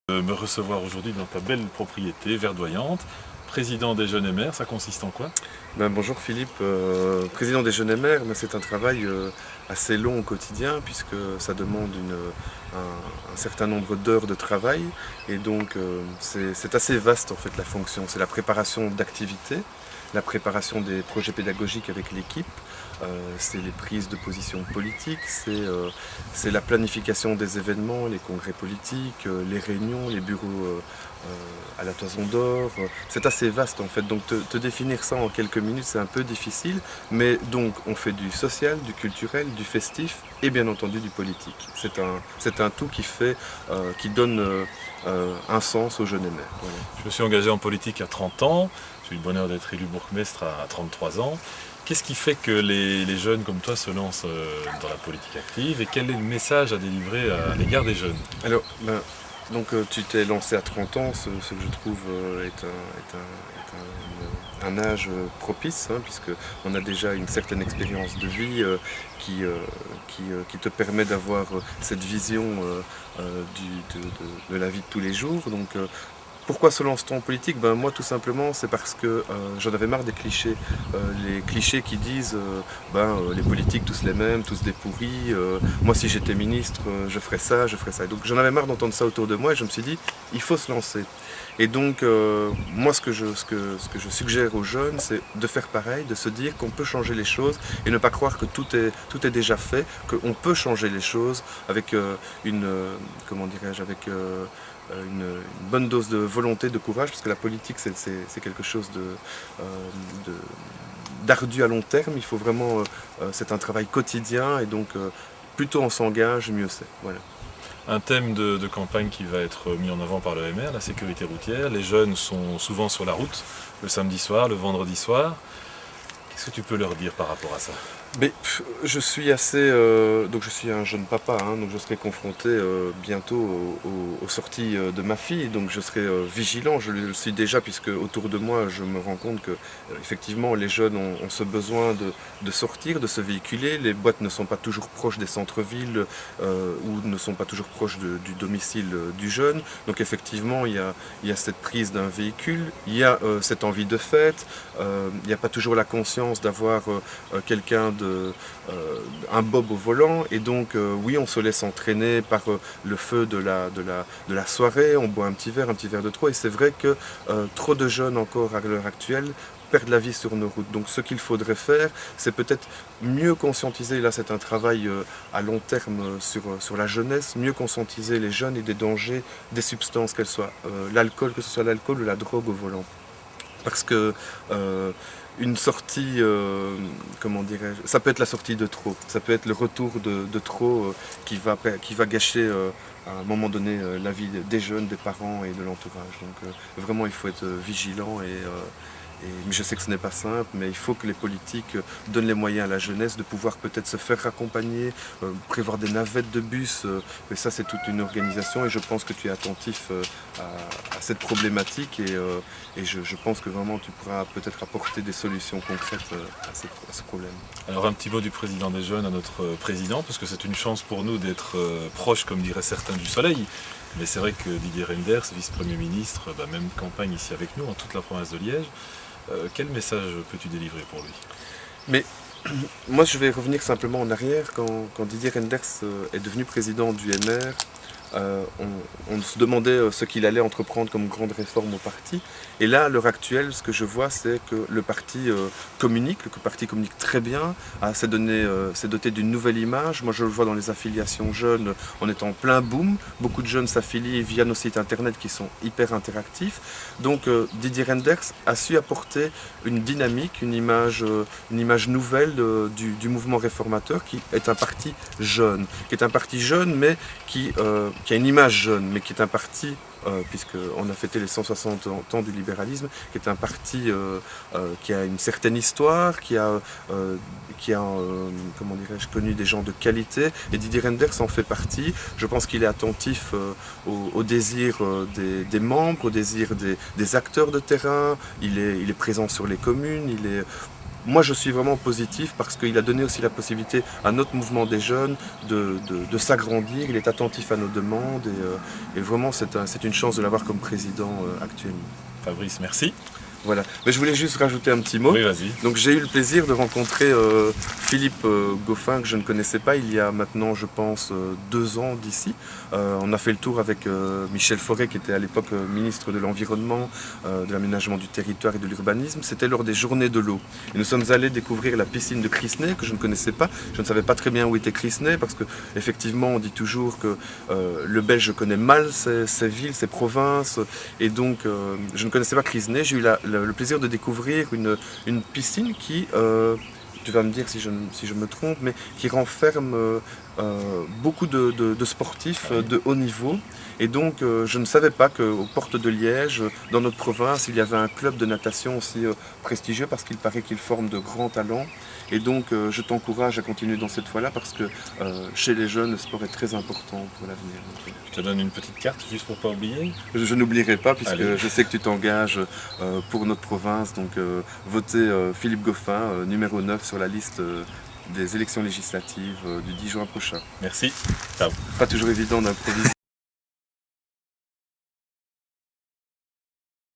Me recevoir aujourd'hui dans ta belle propriété verdoyante. Président des Jeunes et Maires, ça consiste en quoi? Bonjour Philippe, président des Jeunes et Maires, c'est un travail assez long au quotidien puisque ça demande un certain nombre d'heures de travail et donc c'est assez vaste en fait la fonction. C'est la préparation d'activités, la préparation des projets pédagogiques avec l'équipe, c'est les prises de position politiques, c'est la planification des événements, les congrès politiques, les réunions, les bureaux à la Toison d'Or. C'est assez vaste en fait, donc te définir ça en quelques minutes c'est un peu difficile, mais donc on fait du social, du culturel, du festif et bien entendu du politique. C'est un tout qui donne un sens aux Jeunes et Maires. Voilà. Je me suis engagé en politique à 30 ans, j'ai eu le bonheur d'être élu bourgmestre à 33 ans. Qu'est-ce qui fait que les jeunes comme toi se lancent dans la politique active et quel est le message à délivrer à l'égard des jeunes? Alors, donc tu t'es lancé à 30 ans, ce que je trouve est un âge propice, hein, puisqu'on a déjà une certaine expérience de vie qui te permet d'avoir cette vision de la vie de tous les jours. Donc, pourquoi se lance-t-on en politique? Moi tout simplement c'est parce que j'en avais marre des clichés. Les clichés qui disent les politiques tous les mêmes, tous des pourris, moi si j'étais ministre je ferais ça, je ferais ça. Et donc j'en avais marre d'entendre ça autour de moi et je me suis dit il faut se lancer. Et donc moi ce que je suggère aux jeunes c'est de faire pareil, de se dire qu'on peut changer les choses et ne pas croire que tout est déjà fait, qu'on peut changer les choses avec une bonne dose de volonté, de courage, parce que la politique c'est quelque chose d'ardu à long terme. Il faut vraiment, c'est un travail quotidien et donc plus tôt on s'engage, mieux c'est. Voilà. Un thème de campagne qui va être mis en avant par l'EMR, la sécurité routière. Les jeunes sont souvent sur la route, le samedi soir, le vendredi soir. Qu'est-ce que tu peux leur dire par rapport à ça? Je suis donc je suis un jeune papa, hein, donc je serai confronté bientôt aux sorties de ma fille, donc je serai vigilant, je le suis déjà puisque autour de moi je me rends compte que effectivement les jeunes ont ce besoin de sortir, de se véhiculer, les boîtes ne sont pas toujours proches des centres-villes ou ne sont pas toujours proches du domicile du jeune, donc effectivement il y a cette prise d'un véhicule, il y a cette envie de fête, il n'y a pas toujours la conscience d'avoir quelqu'un un bob au volant et donc oui on se laisse entraîner par le feu de la soirée, on boit un petit verre de trop et c'est vrai que trop de jeunes encore à l'heure actuelle perdent la vie sur nos routes. Donc ce qu'il faudrait faire c'est peut-être mieux conscientiser, là c'est un travail à long terme sur la jeunesse, mieux conscientiser les jeunes et des dangers des substances, qu'elles soient l'alcool, que ce soit l'alcool ou la drogue au volant. Parce que une sortie, comment dirais-je, ça peut être la sortie de trop, ça peut être le retour de trop qui va gâcher à un moment donné la vie des jeunes, des parents et de l'entourage. Donc vraiment il faut être vigilant mais je sais que ce n'est pas simple, mais il faut que les politiques donnent les moyens à la jeunesse de pouvoir peut-être se faire accompagner, prévoir des navettes de bus, mais ça c'est toute une organisation et je pense que tu es attentif à cette problématique et je pense que vraiment tu pourras peut-être apporter des solutions concrètes à ce problème. Alors un petit mot du président des jeunes à notre président, parce que c'est une chance pour nous d'être proches, comme diraient certains, du soleil. Mais c'est vrai que Didier Reynders, vice-premier ministre, même campagne ici avec nous, en toute la province de Liège. Quel message peux-tu délivrer pour lui? Mais moi je vais revenir simplement en arrière, quand Didier Reynders est devenu président du MR, on se demandait ce qu'il allait entreprendre comme grande réforme au parti. Et là, à l'heure actuelle, ce que je vois, c'est que le parti communique, très bien, s'est doté d'une nouvelle image. Moi, je le vois dans les affiliations jeunes, on est en plein boom. Beaucoup de jeunes s'affilient via nos sites internet qui sont hyper interactifs. Donc, Didier Reynders a su apporter une dynamique, une image nouvelle du mouvement réformateur, qui est un parti jeune, mais qui a une image jeune, mais qui est un parti, puisqu'on a fêté les 160 ans du libéralisme, qui est un parti qui a une certaine histoire, qui a comment dirais-je, connu des gens de qualité, et Didier Reynders en fait partie. Je pense qu'il est attentif au désir des membres, au désir des acteurs de terrain, il est présent sur les communes, moi je suis vraiment positif parce qu'il a donné aussi la possibilité à notre mouvement des jeunes de s'agrandir, il est attentif à nos demandes et vraiment c'est une chance de l'avoir comme président actuellement. Fabrice, merci. Voilà. Mais je voulais juste rajouter un petit mot. Oui, vas-y. Donc j'ai eu le plaisir de rencontrer Philippe Goffin que je ne connaissais pas il y a maintenant je pense 2 ans d'ici. On a fait le tour avec Michel Forêt qui était à l'époque ministre de l'Environnement, de l'Aménagement du Territoire et de l'Urbanisme. C'était lors des Journées de l'eau. Et nous sommes allés découvrir la piscine de Crisnay que je ne connaissais pas. Je ne savais pas très bien où était Crisnay parce que effectivement on dit toujours que le Belge connaît mal ses villes, ses provinces et donc je ne connaissais pas Crisnay. J'ai eu le plaisir de découvrir une piscine qui, tu vas me dire si je me trompe, mais qui renferme beaucoup de sportifs de haut niveau. Et donc je ne savais pas qu'aux Portes de Liège, dans notre province, il y avait un club de natation aussi prestigieux parce qu'il paraît qu'il forme de grands talents. Et donc je t'encourage à continuer dans cette voie-là parce que chez les jeunes, le sport est très important pour l'avenir. Je te donne une petite carte juste pour ne pas oublier. Je n'oublierai pas puisque Allez. je sais que tu t'engages pour notre province. Donc votez Philippe Goffin, numéro 9 sur la liste des élections législatives du 10 juin prochain. Merci. Ciao. Pas toujours évident d'improviser.